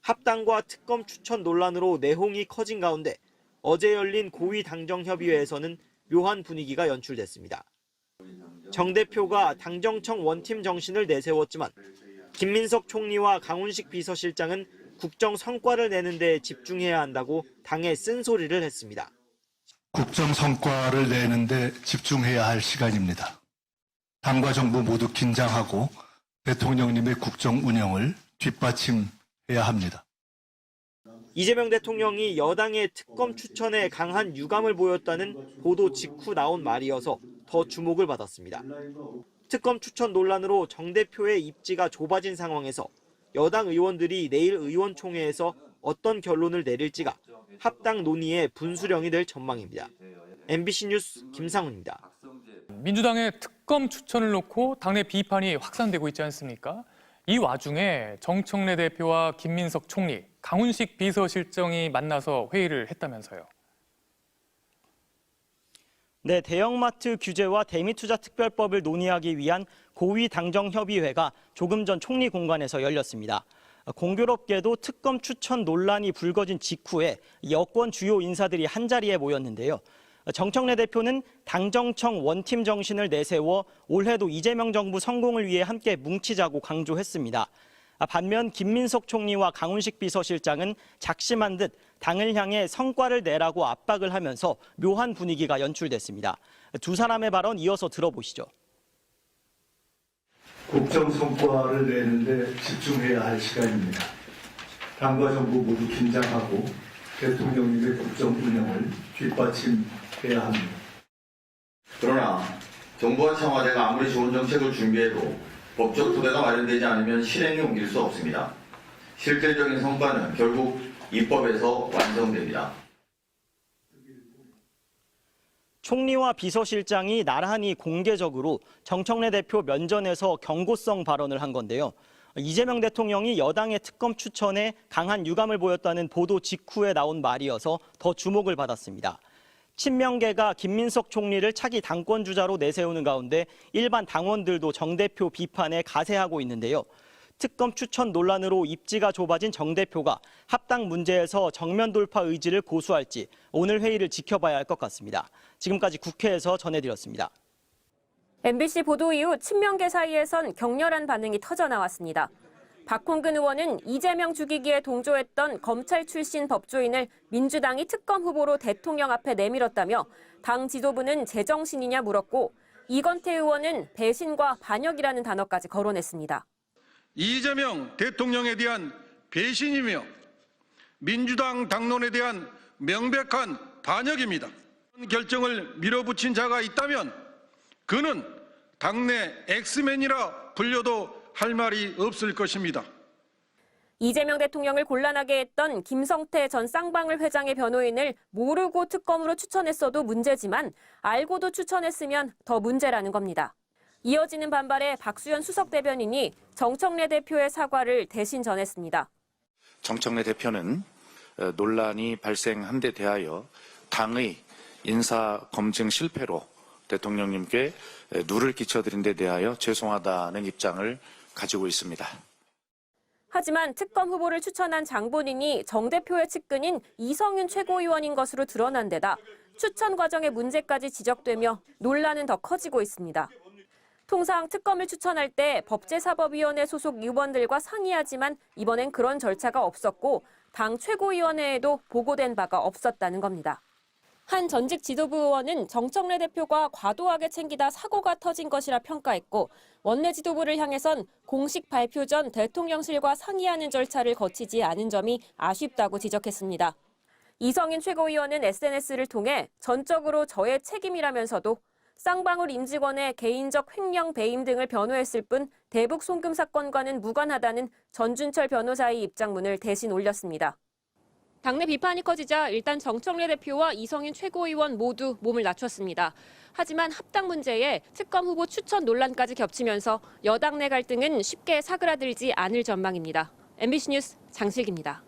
합당과 특검 추천 논란으로 내홍이 커진 가운데 어제 열린 고위당정협의회에서는 묘한 분위기가 연출됐습니다. 정 대표가 당정청 원팀 정신을 내세웠지만 김민석 총리와 강훈식 비서실장은 국정 성과를 내는 데 집중해야 한다고 당에 쓴소리를 했습니다. 국정 성과를 내는 데 집중해야 할 시간입니다. 당과 정부 모두 긴장하고 대통령님의 국정 운영을 뒷받침해야 합니다. 이재명 대통령이 여당의 특검 추천에 강한 유감을 보였다는 보도 직후 나온 말이어서 더 주목을 받았습니다. 특검 추천 논란으로 정 대표의 입지가 좁아진 상황에서 여당 의원들이 내일 의원총회에서 어떤 결론을 내릴지가 합당 논의의 분수령이 될 전망입니다. MBC 뉴스 김상훈입니다. 민주당의 특검 추천을 놓고 당내 비판이 확산되고 있지 않습니까? 이 와중에 정청래 대표와 김민석 총리, 강훈식 비서실장이 만나서 회의를 했다면서요. 네, 대형마트 규제와 대미투자특별법을 논의하기 위한 고위당정협의회가 조금 전 총리 공관에서 열렸습니다. 공교롭게도 특검 추천 논란이 불거진 직후에 여권 주요 인사들이 한자리에 모였는데요. 정청래 대표는 당정청 원팀 정신을 내세워 올해도 이재명 정부 성공을 위해 함께 뭉치자고 강조했습니다. 반면 김민석 총리와 강훈식 비서실장은 작심한 듯 당을 향해 성과를 내라고 압박을 하면서 묘한 분위기가 연출됐습니다. 두 사람의 발언 이어서 들어보시죠. 국정 성과를 내는데 집중해야 할 시간입니다. 당과 정부 모두 긴장하고 대통령님의 국정 운영을 뒷받침해야 합니다. 그러나 정부와 청와대가 아무리 좋은 정책을 준비해도 법적 토대가 마련되지 않으면 실행에 옮길 수 없습니다. 실질적인 성과는 결국 입법에서 완성됩니다. 총리와 비서실장이 나란히 공개적으로 정청래 대표 면전에서 경고성 발언을 한 건데요. 이재명 대통령이 여당의 특검 추천에 강한 유감을 보였다는 보도 직후에 나온 말이어서 더 주목을 받았습니다. 친명계가 김민석 총리를 차기 당권주자로 내세우는 가운데 일반 당원들도 정 대표 비판에 가세하고 있는데요. 특검 추천 논란으로 입지가 좁아진 정 대표가 합당 문제에서 정면 돌파 의지를 고수할지 오늘 회의를 지켜봐야 할 것 같습니다. 지금까지 국회에서 전해드렸습니다. MBC 보도 이후 친명계 사이에선 격렬한 반응이 터져나왔습니다. 박홍근 의원은 이재명 죽이기에 동조했던 검찰 출신 법조인을 민주당이 특검 후보로 대통령 앞에 내밀었다며 당 지도부는 제정신이냐 물었고 이건태 의원은 배신과 반역이라는 단어까지 거론했습니다. 이재명 대통령에 대한 배신이며 민주당 당론에 대한 명백한 반역입니다. 결정을 밀어붙인 자가 있다면 그는 당내 엑스맨이라 불려도 할 말이 없을 것입니다. 이재명 대통령을 곤란하게 했던 김성태 전 쌍방울 회장의 변호인을 모르고 특검으로 추천했어도 문제지만 알고도 추천했으면 더 문제라는 겁니다. 이어지는 반발에 박수현 수석 대변인이 정청래 대표의 사과를 대신 전했습니다. 정청래 대표는 논란이 발생한 데 대하여 당의 인사 검증 실패로 대통령님께 누를 끼쳐드린 데 대하여 죄송하다는 입장을 가지고 있습니다. 하지만 특검 후보를 추천한 장본인이 정 대표의 측근인 이성윤 최고위원인 것으로 드러난 데다 추천 과정의 문제까지 지적되며 논란은 더 커지고 있습니다. 통상 특검을 추천할 때 법제사법위원회 소속 의원들과 상의하지만 이번엔 그런 절차가 없었고 당 최고위원회에도 보고된 바가 없었다는 겁니다. 한 전직 지도부 의원은 정청래 대표가 과도하게 챙기다 사고가 터진 것이라 평가했고 원내 지도부를 향해선 공식 발표 전 대통령실과 상의하는 절차를 거치지 않은 점이 아쉽다고 지적했습니다. 이성인 최고위원은 SNS를 통해 전적으로 저의 책임이라면서도 쌍방울 임직원의 개인적 횡령 배임 등을 변호했을 뿐 대북 송금 사건과는 무관하다는 전준철 변호사의 입장문을 대신 올렸습니다. 당내 비판이 커지자 일단 정청래 대표와 이성인 최고위원 모두 몸을 낮췄습니다. 하지만 합당 문제에 특검 후보 추천 논란까지 겹치면서 여당 내 갈등은 쉽게 사그라들지 않을 전망입니다. MBC 뉴스 장실기입니다.